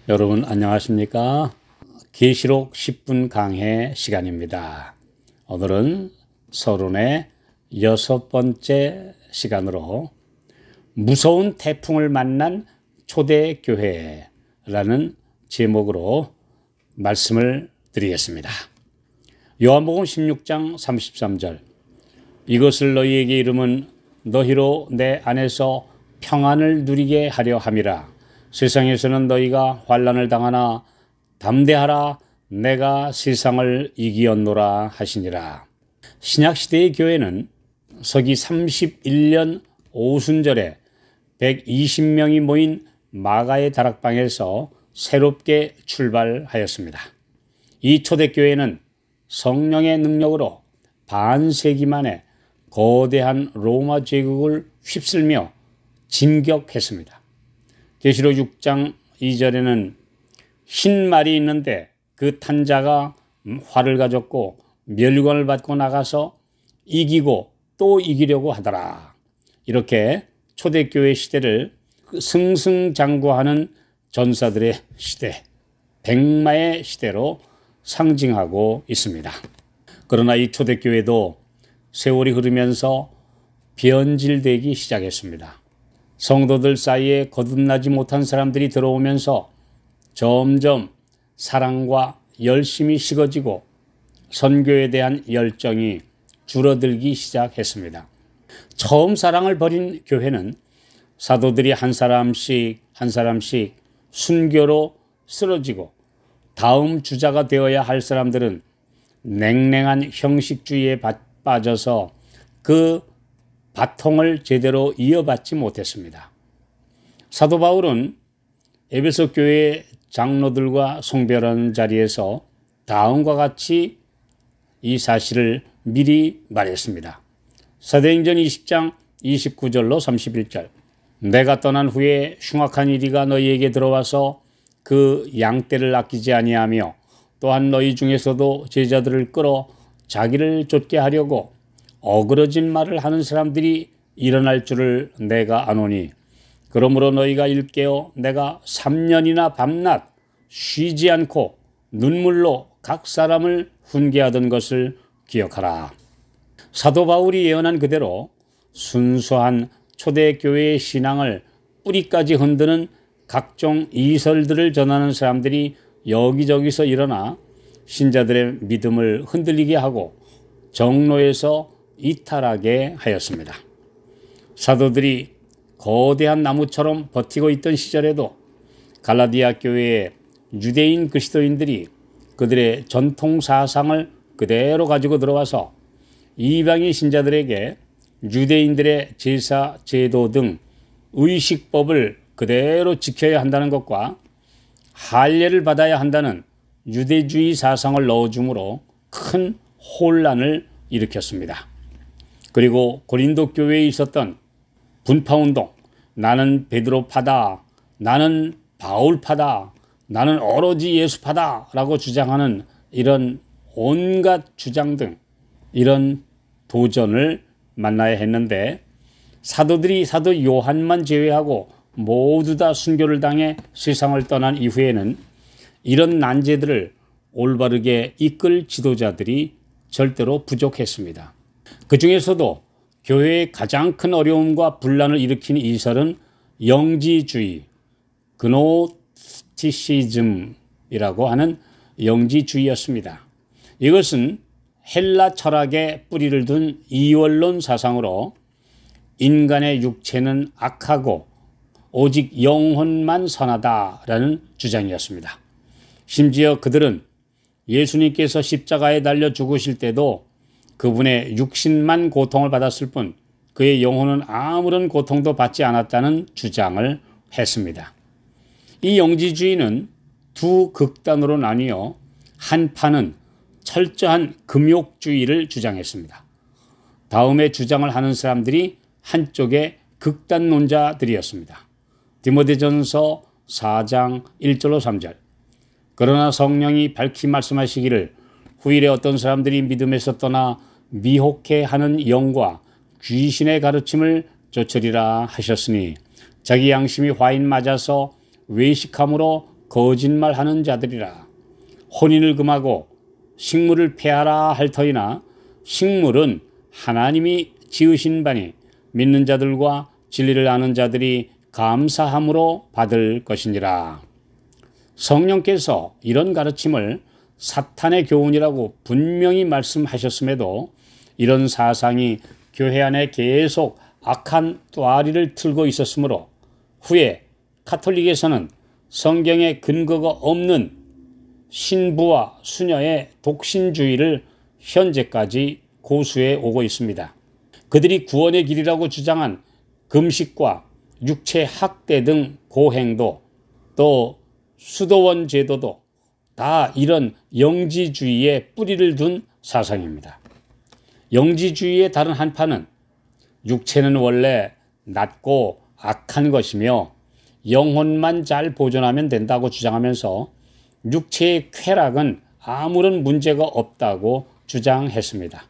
여러분 안녕하십니까? 계시록 10분 강해 시간입니다. 오늘은 서론의 6번째 시간으로 무서운 태풍을 만난 초대교회라는 제목으로 말씀을 드리겠습니다. 요한복음 16장 33절, 이것을 너희에게 이름은 너희로 내 안에서 평안을 누리게 하려 함이라. 세상에서는 너희가 환난을 당하나 담대하라, 내가 세상을 이기었노라 하시니라. 신약시대의 교회는 서기 31년 오순절에 120명이 모인 마가의 다락방에서 새롭게 출발하였습니다. 이 초대교회는 성령의 능력으로 반세기 만에 거대한 로마 제국을 휩쓸며 진격했습니다. 계시록 6장 2절에는 흰 말이 있는데 그 탄 자가 활을 가졌고 멸관을 받고 나가서 이기고 또 이기려고 하더라. 이렇게 초대교회 시대를 승승장구하는 전사들의 시대, 백마의 시대로 상징하고 있습니다. 그러나 이 초대교회도 세월이 흐르면서 변질되기 시작했습니다. 성도들 사이에 거듭나지 못한 사람들이 들어오면서 점점 사랑과 열심이 식어지고 선교에 대한 열정이 줄어들기 시작했습니다. 처음 사랑을 버린 교회는 사도들이 한 사람씩 순교로 쓰러지고 다음 주자가 되어야 할 사람들은 냉랭한 형식주의에 빠져서 그 바통을 제대로 이어받지 못했습니다. 사도 바울은 에베소 교회 장로들과 송별하는 자리에서 다음과 같이 이 사실을 미리 말했습니다. 사도행전 20장 29절로 31절, 내가 떠난 후에 흉악한 이리가 너희에게 들어와서 그 양떼를 아끼지 아니하며 또한 너희 중에서도 제자들을 끌어 자기를 쫓게 하려고 어그러진 말을 하는 사람들이 일어날 줄을 내가 아노니, 그러므로 너희가 일깨어 내가 3년이나 밤낮 쉬지 않고 눈물로 각 사람을 훈계하던 것을 기억하라. 사도 바울이 예언한 그대로 순수한 초대교회의 신앙을 뿌리까지 흔드는 각종 이설들을 전하는 사람들이 여기저기서 일어나 신자들의 믿음을 흔들리게 하고 정로에서 이탈하게 하였습니다. 사도들이 거대한 나무처럼 버티고 있던 시절에도 갈라디아 교회의 유대인 그리스도인들이 그들의 전통 사상을 그대로 가지고 들어와서 이방인 신자들에게 유대인들의 제사, 제도 등 의식법을 그대로 지켜야 한다는 것과 할례를 받아야 한다는 유대주의 사상을 넣어줌으로 큰 혼란을 일으켰습니다. 그리고 고린도 교회에 있었던 분파운동, 나는 베드로파다, 나는 바울파다, 나는 오로지 예수파다 라고 주장하는 이런 온갖 주장 등 이런 도전을 만나야 했는데, 사도들이 사도 요한만 제외하고 모두 다 순교를 당해 세상을 떠난 이후에는 이런 난제들을 올바르게 이끌 지도자들이 절대로 부족했습니다. 그 중에서도 교회의 가장 큰 어려움과 분란을 일으킨 이설은 영지주의, 그노스티시즘이라고 하는 영지주의였습니다. 이것은 헬라 철학에 뿌리를 둔 이원론 사상으로 인간의 육체는 악하고 오직 영혼만 선하다라는 주장이었습니다. 심지어 그들은 예수님께서 십자가에 달려 죽으실 때도 그분의 육신만 고통을 받았을 뿐 그의 영혼은 아무런 고통도 받지 않았다는 주장을 했습니다. 이 영지주의는 두 극단으로 나뉘어 한 파는 철저한 금욕주의를 주장했습니다. 다음에 주장을 하는 사람들이 한쪽의 극단론자들이었습니다. 디모데전서 4장 1절로 3절, 그러나 성령이 밝히 말씀하시기를 후일에 어떤 사람들이 믿음에서 떠나 미혹해하는 영과 귀신의 가르침을 쫓으리라 하셨으니 자기 양심이 화인 맞아서 외식함으로 거짓말하는 자들이라. 혼인을 금하고 식물을 폐하라 할 터이나 식물은 하나님이 지으신 바니 믿는 자들과 진리를 아는 자들이 감사함으로 받을 것이니라. 성령께서 이런 가르침을 사탄의 교훈이라고 분명히 말씀하셨음에도 이런 사상이 교회 안에 계속 악한 또아리를 틀고 있었으므로 후에 카톨릭에서는 성경에 근거가 없는 신부와 수녀의 독신주의를 현재까지 고수해 오고 있습니다. 그들이 구원의 길이라고 주장한 금식과 육체 학대 등 고행도 또 수도원 제도도 다 이런 영지주의에 뿌리를 둔 사상입니다. 영지주의의 다른 한파는 육체는 원래 낮고 악한 것이며 영혼만 잘 보존하면 된다고 주장하면서 육체의 쾌락은 아무런 문제가 없다고 주장했습니다.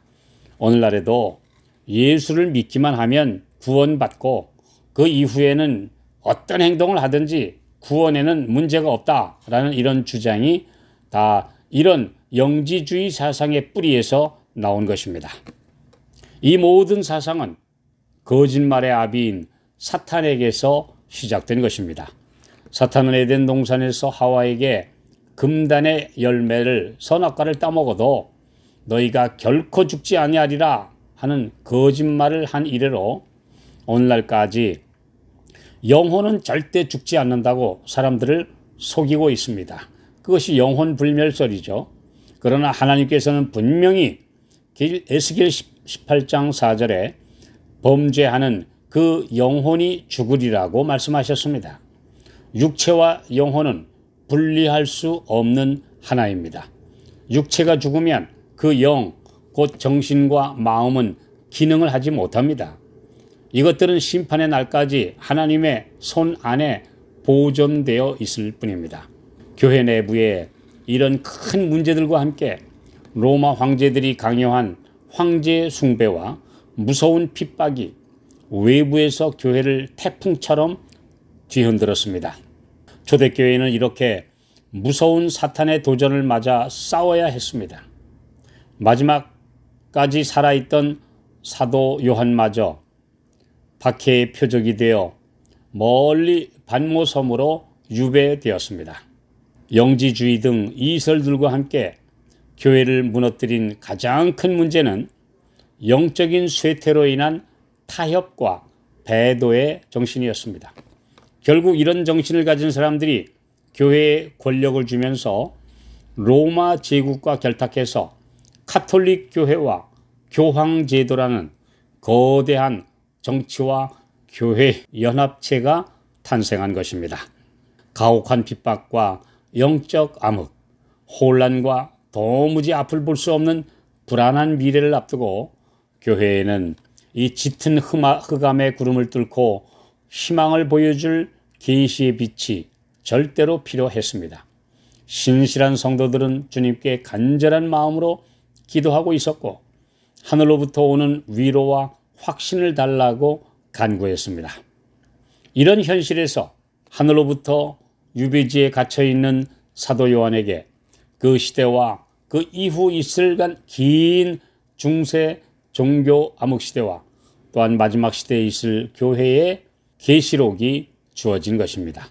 오늘날에도 예수를 믿기만 하면 구원받고 그 이후에는 어떤 행동을 하든지 구원에는 문제가 없다라는 이런 주장이 다 이런 영지주의 사상의 뿌리에서 나온 것입니다. 이 모든 사상은 거짓말의 아비인 사탄에게서 시작된 것입니다. 사탄은 에덴 동산에서 하와에게 금단의 열매를 선악과를 따먹어도 너희가 결코 죽지 아니하리라 하는 거짓말을 한 이래로 오늘날까지 영혼은 절대 죽지 않는다고 사람들을 속이고 있습니다. 그것이 영혼불멸설이죠. 그러나 하나님께서는 분명히 에스겔 18장 4절에 범죄하는 그 영혼이 죽으리라고 말씀하셨습니다. 육체와 영혼은 분리할 수 없는 하나입니다. 육체가 죽으면 그 영, 곧 정신과 마음은 기능을 하지 못합니다. 이것들은 심판의 날까지 하나님의 손 안에 보존되어 있을 뿐입니다. 교회 내부에 이런 큰 문제들과 함께 로마 황제들이 강요한 황제 숭배와 무서운 핍박이 외부에서 교회를 태풍처럼 뒤흔들었습니다. 초대교회는 이렇게 무서운 사탄의 도전을 맞아 싸워야 했습니다. 마지막까지 살아있던 사도 요한마저 박해의 표적이 되어 멀리 반모섬으로 유배되었습니다. 영지주의 등 이설들과 함께 교회를 무너뜨린 가장 큰 문제는 영적인 쇠퇴로 인한 타협과 배도의 정신이었습니다. 결국 이런 정신을 가진 사람들이 교회에 권력을 주면서 로마 제국과 결탁해서 카톨릭 교회와 교황제도라는 거대한 정치와 교회 연합체가 탄생한 것입니다. 가혹한 핍박과 영적 암흑, 혼란과 도무지 앞을 볼 수 없는 불안한 미래를 앞두고 교회에는 이 짙은 흑암의 구름을 뚫고 희망을 보여줄 계시의 빛이 절대로 필요했습니다. 신실한 성도들은 주님께 간절한 마음으로 기도하고 있었고 하늘로부터 오는 위로와 확신을 달라고 간구했습니다. 이런 현실에서 하늘로부터 유배지에 갇혀있는 사도 요한에게 그 시대와 그 이후 있을 긴 중세 종교 암흑시대와 또한 마지막 시대에 있을 교회의 계시록이 주어진 것입니다.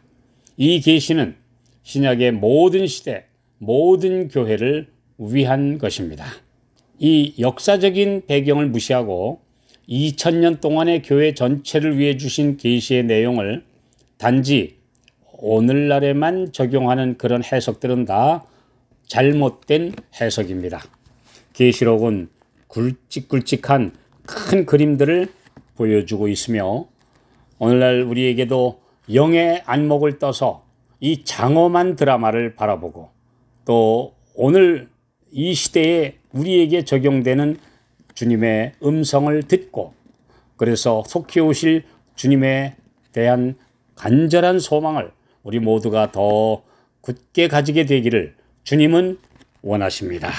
이 계시는 신약의 모든 시대, 모든 교회를 위한 것입니다. 이 역사적인 배경을 무시하고 2000년 동안의 교회 전체를 위해 주신 계시의 내용을 단지 오늘날에만 적용하는 그런 해석들은 다 잘못된 해석입니다. 계시록은 굵직굵직한 큰 그림들을 보여주고 있으며 오늘날 우리에게도 영의 안목을 떠서 이 장엄한 드라마를 바라보고 또 오늘 이 시대에 우리에게 적용되는 주님의 음성을 듣고 그래서 속히 오실 주님에 대한 간절한 소망을 우리 모두가 더 굳게 가지게 되기를 주님은 원하십니다.